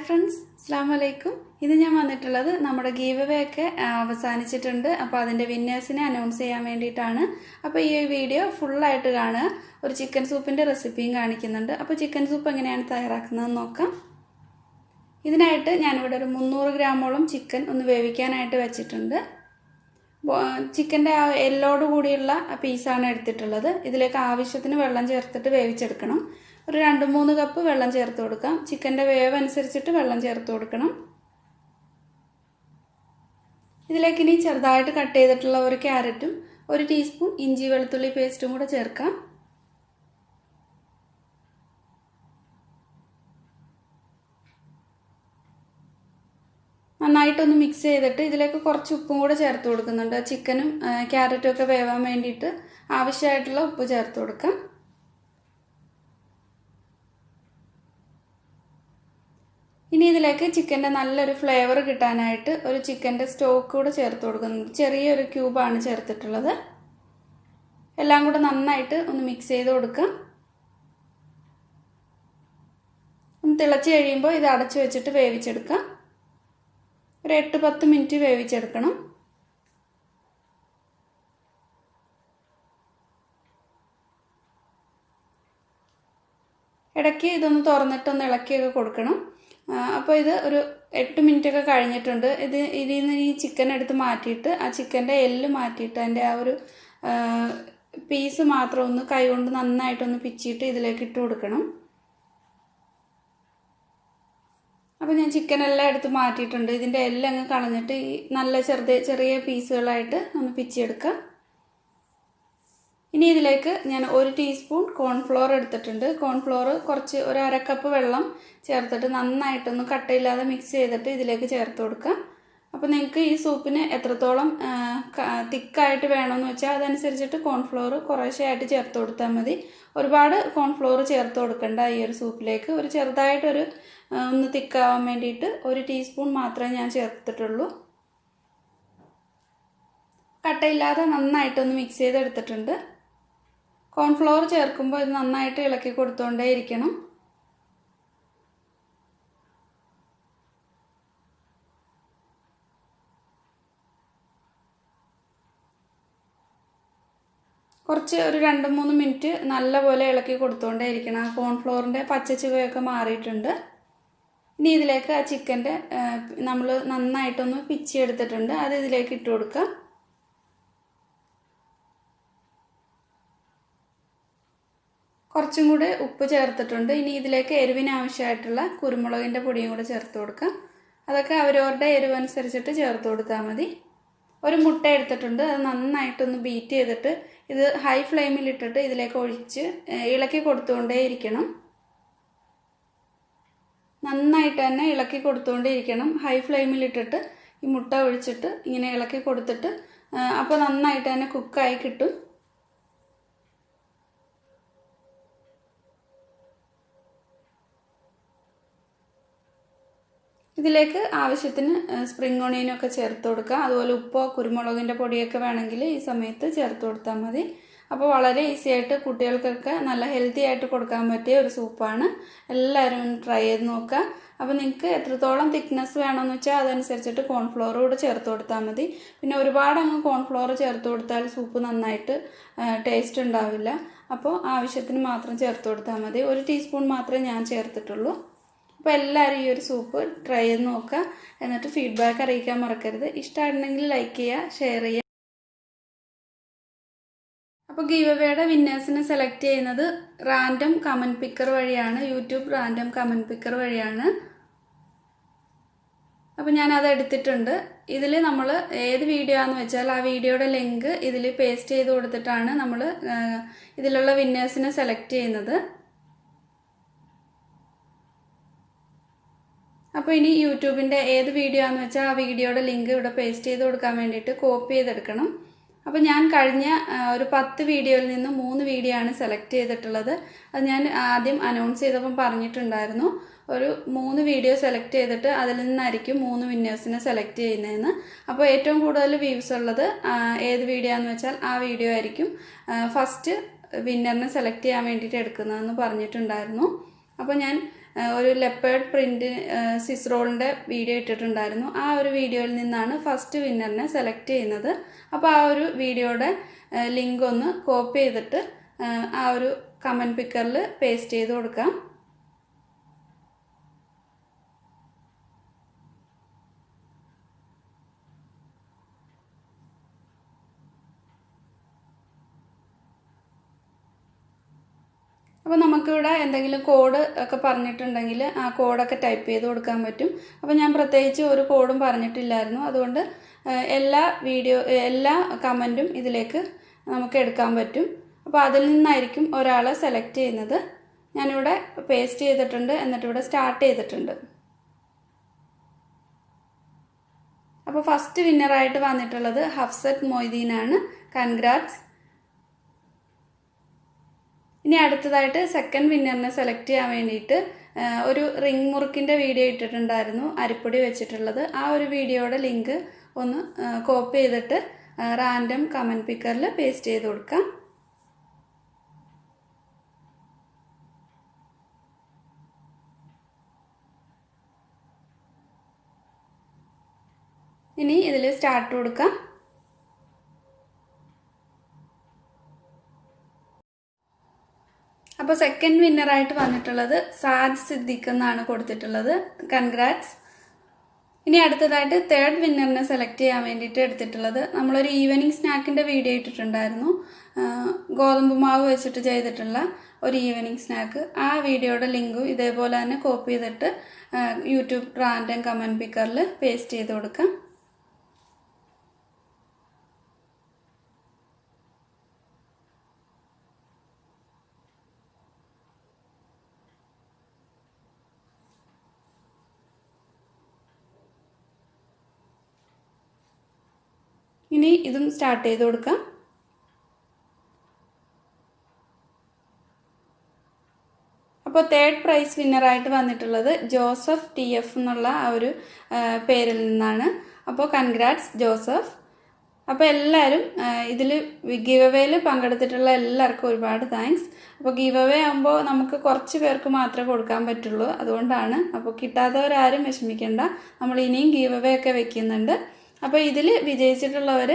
friends, Assalamu alaikum. This is our giveaway avasanichittundu. Appo adinte winners ne announce cheyan venditana. Appo ee video full aayittu kaana oru chicken soup inde recipe kaanikkunnundu. Appo chicken soup enganeyanu thayarakkannathu nokkam. Idinayittu njan ivide oru 300 gram chicken ഒന്ന് വേവിക്കാനായിട്ട് വെച്ചിട്ടുണ്ട്. ചിക്കന്റെ ആ എല്ലോട് കൂടിയുള്ള piece ആണ് എടുത്തിട്ടുള്ളത്. ഇതിലേക്ക് ആവശ്യത്തിന് വെള്ളം ചേർത്തിട്ട് വേവിച്ചെടുക്കണം. ഒരു 2-3 കപ്പ് വെള്ളം ചേർത്ത് കൊടുക്കാം. ചിക്കന്റെ വേവ് അനുസരിച്ചിട്ട് വെള്ളം ചേർത്ത് കൊടുക്കണം. ഇതിലേക്ക് ഇനി ചെറുതായിട്ട് കട്ട് ചെയ്തിട്ടുള്ള ഒരു ക്യാരറ്റും 1 ടീസ്പൂൺ ഇഞ്ചി വെളുത്തുള്ളി പേസ്റ്റും കൂടി ചേർക്കാം. നന്നായിട്ടൊന്ന് മിക്സ് ചെയ്തിട്ട് ഇതിലേക്ക് കുറച്ച് ഉപ്പും കൂടി ചേർത്ത് കൊടുക്കുന്നുണ്ട്. ചിക്കനും ക്യാരറ്റും ഒക്കെ വേവാൻ വേണ്ടിയിട്ട് ആവശ്യമായിട്ടുള്ള ഉപ്പ് ചേർത്ത് കൊടുക്കാം. ഇനി ഇതിലേക്ക് ചിക്കന്റെ നല്ലൊരു ഫ്ലേവർ കിട്ടാനായിട്ട് ഒരു ചിക്കന്റെ സ്റ്റോക്ക് കൂടി ചേർത്ത് കൊടുക്കുന്നുണ്ട്. ചെറിയൊരു ക്യൂബാണ് ചേർത്തിട്ടുള്ളത്. എല്ലാം കൂടി നന്നായിട്ട് ഒന്ന് മിക്സ് ചെയ്ത് കൊടുക്കാം. ഒന്ന് തിളച്ച് കഴിയുമ്പോൾ ഇത് അടച്ചു വെച്ചിട്ട് വേവിച്ചെടുക്കാം. ഒരു 8-10 മിനിറ്റ് വേവിച്ചെടുക്കണം. ഇടയ്ക്ക് ഇതൊന്ന് തുറന്നിട്ടൊന്ന് ഇളക്കിയൊക്കെ കൊടുക്കണം. അപ്പോൾ ഇത് ഒരു 8 മിനിറ്റ് ഒക്കെ കഴിഞ്ഞിട്ടുണ്ട്. ഇതിൽ നിന്ന് ഈ ചിക്കൻ എടുത്ത് മാറ്റിയിട്ട് ആ ചിക്കൻ്റെ എല്ല് മാറ്റിയിട്ട് അതിൻ്റെ ആ ഒരു പീസ് മാത്രം ഒന്ന് കൈകൊണ്ട് നന്നായിട്ടൊന്ന് പിച്ചിയിട്ട് ഇതിലേക്ക് ഇട്ട് കൊടുക്കണം. അപ്പോൾ ഞാൻ ചിക്കൻ എല്ലാം എടുത്ത് മാറ്റിയിട്ടുണ്ട്. ഇതിൻ്റെ എല്ലാം അങ്ങ് കളഞ്ഞിട്ട് ഈ നല്ല ചെറിയ പീസുകളായിട്ട് ഒന്ന് പിച്ചിയെടുക്കാം. ഇനി ഇതിലേക്ക് ഞാൻ 1 ടീസ്പൂൺ കോൺഫ്ലോർ എടുത്തിട്ടുണ്ട്. കോൺഫ്ലോർ കുറച്ച് ഒരു 1/2 കപ്പ് വെള്ളം ചേർത്തിട്ട് നന്നായിട്ടൊന്ന് കട്ടയില്ലാതെ മിക്സ് ചെയ്തിട്ട് ഇതിലേക്ക് ചേർത്ത് കൊടുക്കാം. അപ്പോൾ നിങ്ങൾക്ക് ഈ സൂപ്പിന് എത്രത്തോളം തിക്കായിട്ട് വേണമെന്ന് വെച്ചാൽ അതനുസരിച്ചിട്ട് കോൺഫ്ലോർ കുറേശ്ശെയായിട്ട് ചേർത്ത് കൊടുത്താൽ മതി. ഒരുപാട് കോൺഫ്ലോർ ചേർത്ത് കൊടുക്കണ്ട ഈ ഒരു സൂപ്പിലേക്ക്. ഒരു ചെറുതായിട്ടൊരു ഒന്ന് തിക്കാവാൻ വേണ്ടിയിട്ട് 1 ടീസ്പൂൺ മാത്രമേ ഞാൻ ചേർത്തിട്ടുള്ളൂ. കട്ടയില്ലാതെ നന്നായിട്ടൊന്ന് മിക്സ് ചെയ്തെടുത്തിട്ടുണ്ട്. കോൺഫ്ലോർ ചേർക്കുമ്പോൾ ഇത് നന്നായിട്ട് ഇളക്കി കൊടുത്തുകൊണ്ടേ ഇരിക്കണം. കുറച്ച് ഒരു 2-3 മിനിറ്റ് നല്ലപോലെ ഇളക്കി കൊടുത്തുകൊണ്ടേ ഇരിക്കണം. ആ കോൺഫ്ലോറിൻ്റെ പച്ചച്ചുവയൊക്കെ മാറിയിട്ടുണ്ട്. ഇനി ഇതിലേക്ക് ആ ചിക്കൻ്റെ നമ്മൾ നന്നായിട്ടൊന്ന് പിച്ചിയെടുത്തിട്ടുണ്ട്. അത് ഇതിലേക്ക് ഇട്ട് കൊടുക്കുക. കുറച്ചും കൂടി ഉപ്പ് ചേർത്തിട്ടുണ്ട്. ഇനി ഇതിലേക്ക് എരിവിന് ആവശ്യമായിട്ടുള്ള കുരുമുളകിൻ്റെ പൊടിയും കൂടെ ചേർത്ത് കൊടുക്കാം. അതൊക്കെ അവരവരുടെ എരിവ് അനുസരിച്ചിട്ട് ചേർത്ത് കൊടുത്താൽ മതി. ഒരു മുട്ട എടുത്തിട്ടുണ്ട്. അത് നന്നായിട്ടൊന്ന് ബീറ്റ് ചെയ്തിട്ട് ഇത് ഹൈ ഫ്ലെയിമിൽ ഇട്ടിട്ട് ഇതിലേക്ക് ഒഴിച്ച് ഇളക്കി കൊടുത്തുകൊണ്ടേ ഇരിക്കണം. നന്നായിട്ട് തന്നെ ഇളക്കി കൊടുത്തുകൊണ്ടേ ഇരിക്കണം. ഹൈ ഫ്ലെയിമിൽ ഇട്ടിട്ട് ഈ മുട്ട ഒഴിച്ചിട്ട് ഇങ്ങനെ ഇളക്കി കൊടുത്തിട്ട് അപ്പോൾ നന്നായിട്ട് തന്നെ കുക്കായി കിട്ടും. ഇതിലേക്ക് ആവശ്യത്തിന് സ്പ്രിംഗ് ഓണിയനൊക്കെ ചേർത്ത് കൊടുക്കുക. അതുപോലെ ഉപ്പോ കുരുമുളകിൻ്റെ പൊടിയൊക്കെ വേണമെങ്കിൽ ഈ സമയത്ത് ചേർത്ത് കൊടുത്താൽ മതി. അപ്പോൾ വളരെ ഈസി ആയിട്ട് കുട്ടികൾക്കൊക്കെ നല്ല ഹെൽത്തി ആയിട്ട് കൊടുക്കാൻ പറ്റിയ ഒരു സൂപ്പാണ്. എല്ലാവരും ട്രൈ ചെയ്ത് നോക്കുക. അപ്പോൾ നിങ്ങൾക്ക് എത്രത്തോളം തിക്നെസ് വേണമെന്ന് വെച്ചാൽ അതനുസരിച്ചിട്ട് കോൺഫ്ലോർ കൂടെ ചേർത്ത് കൊടുത്താൽ മതി. പിന്നെ ഒരുപാട് അങ്ങ് കോൺഫ്ലോർ ചേർത്ത് കൊടുത്താൽ സൂപ്പ് നന്നായിട്ട് ടേസ്റ്റ് ഉണ്ടാവില്ല. അപ്പോൾ ആവശ്യത്തിന് മാത്രം ചേർത്ത് കൊടുത്താൽ മതി. 1 ടീസ്പൂൺ മാത്രമേ ഞാൻ ചേർത്തിട്ടുള്ളൂ. അപ്പോൾ എല്ലാവരും ഈ ഒരു സൂപ്പ് ട്രൈ ചെയ്ത് നോക്കുക. എന്നിട്ട് ഫീഡ്ബാക്ക് അറിയിക്കാൻ മറക്കരുത്. ഇഷ്ടമായിട്ടുണ്ടെങ്കിൽ ലൈക്ക് ചെയ്യുക, ഷെയർ ചെയ്യുക. അപ്പോൾ ഗീവവേയുടെ വിന്നേഴ്സിനെ സെലക്ട് ചെയ്യുന്നത് റാൻഡം കമൻറ്റ് പിക്കർ വഴിയാണ്. യൂട്യൂബ് റാൻഡം കമൻറ്റ് പിക്കർ വഴിയാണ്. അപ്പോൾ ഞാനത് എടുത്തിട്ടുണ്ട്. ഇതിൽ നമ്മൾ ഏത് വീഡിയോ ആണെന്ന് വെച്ചാൽ ആ വീഡിയോയുടെ ലിങ്ക് ഇതിൽ പേസ്റ്റ് ചെയ്ത് കൊടുത്തിട്ടാണ് നമ്മൾ ഇതിലുള്ള വിന്നേഴ്സിനെ സെലക്ട് ചെയ്യുന്നത്. അപ്പോൾ ഇനി യൂട്യൂബിൻ്റെ ഏത് വീഡിയോ ആണെന്ന് വെച്ചാൽ ആ വീഡിയോയുടെ ലിങ്ക് ഇവിടെ പേസ്റ്റ് ചെയ്ത് കൊടുക്കാൻ വേണ്ടിയിട്ട് കോപ്പി ചെയ്തെടുക്കണം. അപ്പോൾ ഞാൻ കഴിഞ്ഞ ഒരു 10 വീഡിയോയിൽ നിന്ന് 3 വീഡിയോ ആണ് സെലക്ട് ചെയ്തിട്ടുള്ളത്. അത് ഞാൻ ആദ്യം അനൗൺസ് ചെയ്തപ്പം പറഞ്ഞിട്ടുണ്ടായിരുന്നു. ഒരു 3 വീഡിയോ സെലക്ട് ചെയ്തിട്ട് അതിൽ നിന്നായിരിക്കും 3 വിന്നേഴ്സിനെ സെലക്ട് ചെയ്യുന്നതെന്ന്. അപ്പോൾ ഏറ്റവും കൂടുതൽ വ്യൂസ് ഉള്ളത് ഏത് വീഡിയോ ആണെന്ന് വെച്ചാൽ ആ വീഡിയോ ആയിരിക്കും ഫസ്റ്റ് വിന്നറിനെ സെലക്ട് ചെയ്യാൻ വേണ്ടിയിട്ട് എടുക്കുന്നതെന്ന് പറഞ്ഞിട്ടുണ്ടായിരുന്നു. അപ്പോൾ ഞാൻ ഒരു ലെപ്പേർഡ് പ്രിന്റ് സ്വിസ് റോളിൻ്റെ വീഡിയോ ഇട്ടിട്ടുണ്ടായിരുന്നു. ആ ഒരു വീഡിയോയിൽ നിന്നാണ് ഫസ്റ്റ് വിന്നറിനെ സെലക്ട് ചെയ്യുന്നത്. അപ്പോൾ ആ ഒരു വീഡിയോയുടെ ലിങ്ക് ഒന്ന് കോപ്പി ചെയ്തിട്ട് ആ ഒരു കമൻറ്റ് പിക്കറിൽ പേസ്റ്റ് ചെയ്ത് കൊടുക്കാം. അപ്പോൾ നമുക്കിവിടെ എന്തെങ്കിലും കോഡ് ഒക്കെ പറഞ്ഞിട്ടുണ്ടെങ്കിൽ ആ കോഡൊക്കെ ടൈപ്പ് ചെയ്ത് കൊടുക്കാൻ പറ്റും. അപ്പോൾ ഞാൻ പ്രത്യേകിച്ച് ഒരു കോഡും പറഞ്ഞിട്ടില്ലായിരുന്നു. അതുകൊണ്ട് എല്ലാ കമൻറ്റും ഇതിലേക്ക് നമുക്ക് എടുക്കാൻ പറ്റും. അപ്പോൾ അതിൽ നിന്നായിരിക്കും ഒരാളെ സെലക്ട് ചെയ്യുന്നത്. ഞാനിവിടെ പേസ്റ്റ് ചെയ്തിട്ടുണ്ട്, എന്നിട്ട് ഇവിടെ സ്റ്റാർട്ട് ചെയ്തിട്ടുണ്ട്. അപ്പോൾ ഫസ്റ്റ് വിന്നറായിട്ട് വന്നിട്ടുള്ളത് ഹഫ്സത്ത് മൊയ്തീനാണ്. കൺഗ്രാറ്റ്സ്. ഇനി അടുത്തതായിട്ട് സെക്കൻഡ് വിന്നറിനെ സെലക്ട് ചെയ്യാൻ വേണ്ടിയിട്ട് ഒരു റിംഗ് മുറുക്കിൻ്റെ വീഡിയോ ഇട്ടിട്ടുണ്ടായിരുന്നു, അരിപ്പൊടി വെച്ചിട്ടുള്ളത്. ആ ഒരു വീഡിയോയുടെ ലിങ്ക് ഒന്ന് കോപ്പി ചെയ്തിട്ട് റാൻഡം കമൻറ്റ് പിക്കറിൽ പേസ്റ്റ് ചെയ്ത് കൊടുക്കാം. ഇനി ഇതിൽ സ്റ്റാർട്ട് കൊടുക്കാം. അപ്പോൾ സെക്കൻഡ് വിന്നറായിട്ട് വന്നിട്ടുള്ളത് സാജ് സിദ്ദിഖ് എന്നാണ് കൊടുത്തിട്ടുള്ളത്. കൺഗ്രാറ്റ്സ്. ഇനി അടുത്തതായിട്ട് തേർഡ് വിന്നറിനെ സെലക്ട് ചെയ്യാൻ വേണ്ടിയിട്ട് എടുത്തിട്ടുള്ളത് നമ്മളൊരു ഈവനിങ് സ്നാക്കിൻ്റെ വീഡിയോ ഇട്ടിട്ടുണ്ടായിരുന്നു, ഗോതമ്പ് മാവ് വെച്ചിട്ട് ചെയ്തിട്ടുള്ള ഒരു ഈവനിങ് സ്നാക്ക്. ആ വീഡിയോയുടെ ലിങ്കും ഇതേപോലെ തന്നെ കോപ്പി ചെയ്തിട്ട് യൂട്യൂബ് റാൻഡം കമൻറ്റ് പിക്കറിൽ പേസ്റ്റ് ചെയ്ത് കൊടുക്കാം. ഇനി ഇതും സ്റ്റാർട്ട് ചെയ്ത് കൊടുക്കാം. അപ്പോൾ തേർഡ് പ്രൈസ് വിന്നറായിട്ട് വന്നിട്ടുള്ളത് ജോസഫ് TF എന്നുള്ള ആ ഒരു പേരിൽ നിന്നാണ്. അപ്പോൾ കൺഗ്രാറ്റ്സ് ജോസഫ്. അപ്പോൾ എല്ലാവരും ഇതിൽ ഗിവ് അവേയിൽ പങ്കെടുത്തിട്ടുള്ള എല്ലാവർക്കും ഒരുപാട് താങ്ക്സ്. അപ്പോൾ ഗിവ് അവേ ആകുമ്പോൾ നമുക്ക് കുറച്ച് പേർക്ക് മാത്രമേ കൊടുക്കാൻ പറ്റുള്ളൂ, അതുകൊണ്ടാണ്. അപ്പോൾ കിട്ടാത്തവരാരും വിഷമിക്കേണ്ട, നമ്മൾ ഇനിയും ഗിവ് അവേ ഒക്കെ വെക്കുന്നുണ്ട്. അപ്പോൾ ഇതിൽ വിജയിച്ചിട്ടുള്ളവർ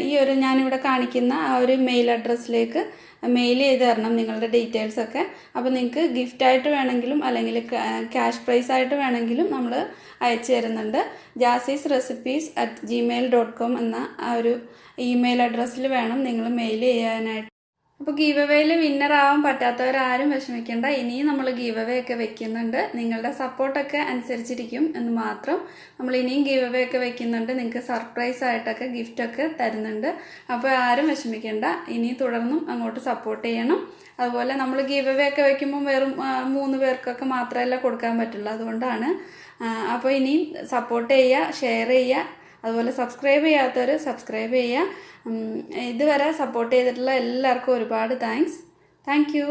ഈ ഒരു ഞാനിവിടെ കാണിക്കുന്ന ആ ഒരു മെയിൽ അഡ്രസ്സിലേക്ക് മെയിൽ ചെയ്ത് തരണം നിങ്ങളുടെ ഡീറ്റെയിൽസൊക്കെ. അപ്പോൾ നിങ്ങൾക്ക് ഗിഫ്റ്റായിട്ട് വേണമെങ്കിലും അല്ലെങ്കിൽ ക്യാഷ് പ്രൈസ് ആയിട്ട് വേണമെങ്കിലും നമ്മൾ അയച്ചു തരുന്നുണ്ട്. jasisrecipes@gmail.com എന്ന ആ ഒരു ഇമെയിൽ അഡ്രസ്സിൽ വേണം നിങ്ങൾ മെയിൽ ചെയ്യാനായിട്ട്. അപ്പോൾ ഗീവ് അവേയിൽ വിന്നർ ആവാൻ പറ്റാത്തവരാരും വിഷമിക്കേണ്ട, ഇനിയും നമ്മൾ ഗീവ് അവേ ഒക്കെ വെക്കുന്നുണ്ട്. നിങ്ങളുടെ സപ്പോർട്ടൊക്കെ അനുസരിച്ചിരിക്കും എന്ന് മാത്രം. നമ്മൾ ഇനിയും ഗീവ് അവേ ഒക്കെ വെക്കുന്നുണ്ട്, നിങ്ങൾക്ക് സർപ്രൈസ് ആയിട്ടൊക്കെ ഗിഫ്റ്റൊക്കെ തരുന്നുണ്ട്. അപ്പോൾ ആരും വിഷമിക്കേണ്ട, ഇനി തുടർന്നും അങ്ങോട്ട് സപ്പോർട്ട് ചെയ്യണം. അതുപോലെ നമ്മൾ ഗീവ് അവേ ഒക്കെ വെക്കുമ്പോൾ വെറും 3 പേർക്കൊക്കെ മാത്രമല്ല കൊടുക്കാൻ പറ്റുള്ളൂ, അതുകൊണ്ടാണ്. അപ്പോൾ ഇനിയും സപ്പോർട്ട് ചെയ്യുക, ഷെയർ ചെയ്യുക, അതുപോലെ സബ്സ്ക്രൈബ് ചെയ്യാത്തവർ സബ്സ്ക്രൈബ് ചെയ്യുക. ഇതുവരെ സപ്പോർട്ട് ചെയ്തിട്ടുള്ള എല്ലാവർക്കും ഒരുപാട് താങ്ക്സ്. Thank you.